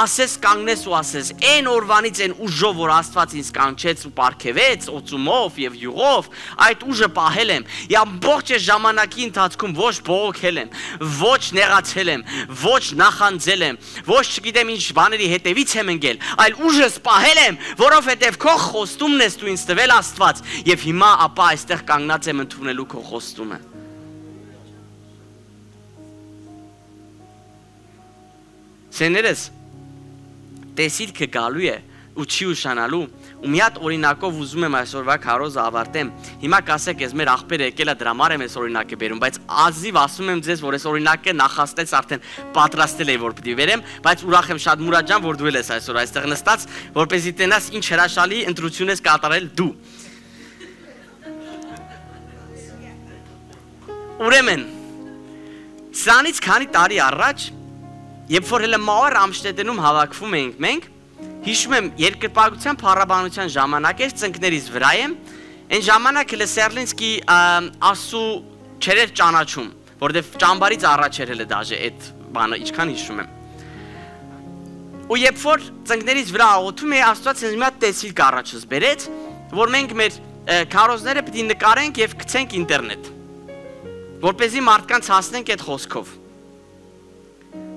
ասես կանգնես ու ասես, այն օրվանից այն ուժով, որ Աստված ինձ կանչեց ու պարգևեց օծումով եւ յուղով, այդ ուժը պահել եմ, եւ ամբողջ այս ժամանակի ընթացքում ոչ բողոքել եմ, ոչ նեղացել եմ, ոչ նախանձել եմ, ոչ չգիտեմ ինչ բաների հետևից եմ ընկել, այլ ուժս պահել եմ, որովհետեւ քո խոստումն ես դու ինձ տվել Աստված, եւ հիմա ապա այստեղ կանգնած եմ ընդունելու քո խոստումը։ Սեներես, տեսիլքը գալու է ու չի ուշանալու ու մի հատ օրինակով ուզում եմ այսօրվա քարոզը ավարտեմ։ Հիմա կասեք, ես մեր աղբերը եկել է դրա համար եմ այս օրինակը բերում, բայց ազիվ ասում եմ ձեզ, որ այս օրինակը նախաստեց արդեն պատրաստել էի որ պիտի վերեմ, բայց ուրախ եմ շատ Մուրադ ջան, որ դու ես այսօր այստեղ նստած, որպեսզի տենաս ինչ հրաշալի ընտրություն ես կատարել դու։ Ուրեմն, սրանից քանի տարի առաջ, երբ որ հենց Մաուեր Ամշտեդենում հավաքվում էինք մենք, հիշում եմ երկրպագության փառաբանության ժամանակ էր ծնկներից վրա եմ, այն ժամանակ հենց Սերլինսկի ասու չեր ճանաչում, որովհետև ճամբարից առաջ էր հենց դաժե այդ բանը, ինչքան հիշում եմ։ Ու երբ որ ծնկներից վրա աղոթում էի, Աստված ինձ մի հատ տեսիլք առաջս բերեց, որ մենք մեր քարոզները պիտի նկարենք եւ գցենք ինտերնետ, որպեսզի մարդկանց հասնենք այդ խոսքով։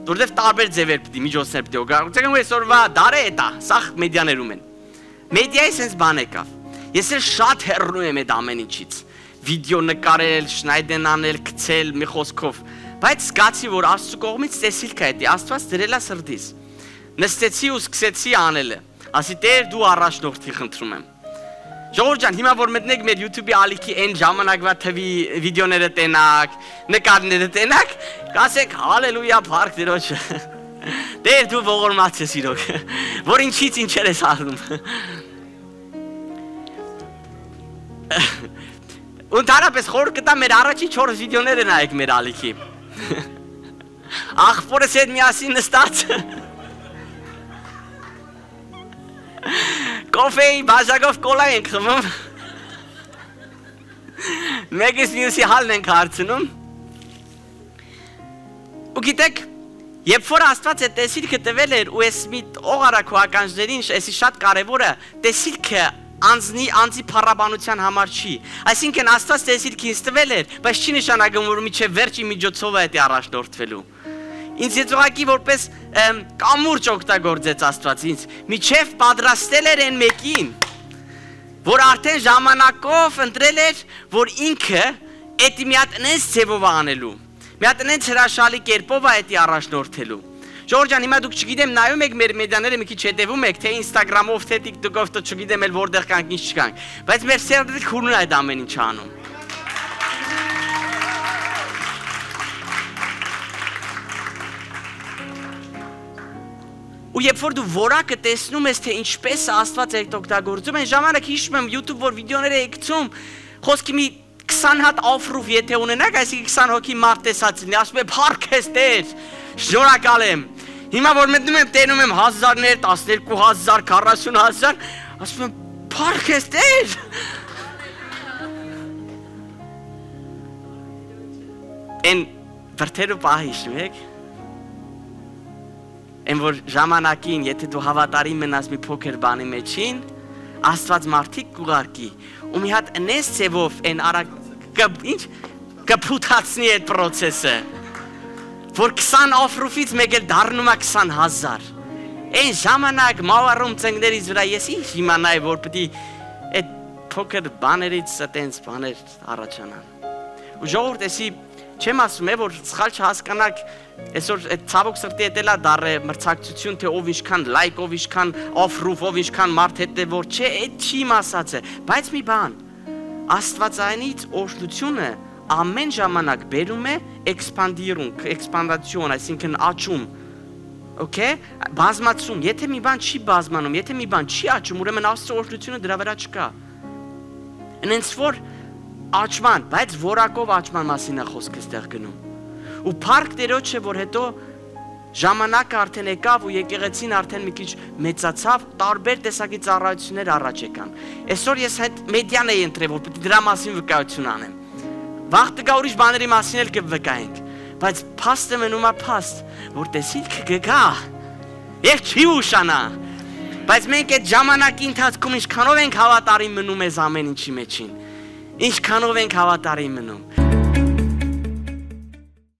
Որտեվ տարբեր ձևեր պիտի միջոցներ պիտի օգտագործենք, ու այսօրվա դարը է դա, սա մեդիաներում են։ Մեդիայի sense բան եկավ։ Ես էլ շատ հեռու եմ այդ ամեն ինչից։ Վիդեո նկարել, շնայդեն անել, գցել մի խոսքով, բայց զգացի, որ Աստծո կողմից տեսիլք է դա, Աստված դրել է սրտիս։ Նստեցի ու սկսեցի անելը։ Ասի Տեր, դու առաջնորդի խնդրում եմ։ Ժողովուրդ ջան, հիմա որ մտնեք մեր YouTube-ի ալիքի այն ժամանակվա թվի վիդեոները տենակ, նկարները տենակ, կասեք հալելույա փառք Տիրոջը։ Տեր դու ողորմած ես իրոք, որ ինչից ինչեր ես անում։ Ընդհանրապես խորհուրդ կտամ մեր առաջին 4 վիդեոները նայեք մեր ալիքի։ Աղբորս հետ միասին նստած։ Կոֆեի բաժակով կոլա ենք խմում։ Մեկից մյուսի հալն ենք հարցնում։ Ու գիտեք, երբ որ Աստված այդ տեսիլքը տվել էր ու ես մի օղարակու ականջներին, էսի շատ կարևորը, տեսիլքը անձի փառաբանության համար չի։ Այսինքն Աստված տեսիլքը ինձ տվել էր, բայց չի նշանակում, որ միջև վերջի միջոցով է դա առաջնորդվելու։ Ինձ եծողակի որպես կամուրջ օգտագործեց Աստված ինձ, միջև պատրաստել էր այն մեկին, որ արդեն ժամանակով ընտրել էր, որ ինքը էդի մի հատ նենց ձևով անելու, մի հատ նենց հրաշալի կերպով է էդի առաջնորդելու։ Ժողովուրդ ջան, հիմա դուք չգիտեմ նայում եք մեր մեդիաները մի քիչ հետևում եք, թե Instagram-ով, թե TikTok-ով, թե չգիտեմ էլ որտեղ կանք, ինչ չկանք, բայց մեր սերնդը քուրն է այդ ամեն ինչը անում։ Ու երբ որ դու որակը տեսնում ես, թե ինչպես Աստված այդ օգտագործում, այն ժամանակ հիշում եմ YouTube որ վիդեոներ էի գցում, խոսքի մի 20 հատ aufruf եթե ունենաք, այսինքն 20 հոգի մարդ տեսածին, ասում եմ փառք ես Տեր, շնորհակալ եմ։ Հիմա որ մտնում եմ, տենում եմ հազարներ, 12000, 40000, ասում եմ փառք ես Տեր։ Այն վրթերու պահը հիշում եք։ Այն որ ժամանակին, եթե դու հավատարիմ մնաս մի փոքր բանի մեջին, Աստված մարդիկ կուղարկի, ու մի հատ նես ձևով այն արագ կփութացնի այդ process-ը, որ 20 aufruf-ից մեկ էլ դառնում է 20000։ Այն ժամանակ Մաուերում ծնկներից վրա ես ինչ իմանայի, որ պիտի այդ փոքր բաներից այտենց բաներ առաջանան։ Ու ժողովուրդ էսի չեմ ասում է, որ սխալ չհասկանաք, այսօր այդ ցավոք սրտի հետելա դառը մրցակցություն, թե ով ինչքան լայք, ով ինչքան aufruf, ով ինչքան մարդ հետևոր, չէ, այդ չի իմ ասած է, բայց մի բան, Աստվածայինից օրհնությունը ամեն ժամանակ բերում է էքսպանդացիոն, այսինքն աճում, okay, բազմացում, եթե մի բան չի բազմանում, եթե մի բան չի աճում, ուրեմն Աստծո օրհնությունը դրա վրա չկա։ Այնց որ աճման, բայց որակով աճման մասին է խոսքը ստեղ գնում։ Ու փառք Տերոջը, որ հետո Ժամանակը արդեն եկավ ու եկեղեցին արդեն մի քիչ մեծացավ, տարբեր տեսակի ծառայություններ առաջ եկան։ Այսօր ես այդ մեդիան էի ընտրել, որ դրա մասին վկայություն անեմ։ Վաղ տկա ուրիշ բաների մասին էլ կվկայենք, բայց փաստը մնում է փաստ, որ տեսիլքը կգա եւ չի ուշանա։ Բայց մենք այդ ժամանակի ընթացքում ինչքանով ենք հավատարիմ մնում ես ամեն ինչի մեջին։ Ինչքանով ենք հավատարիմ մնում։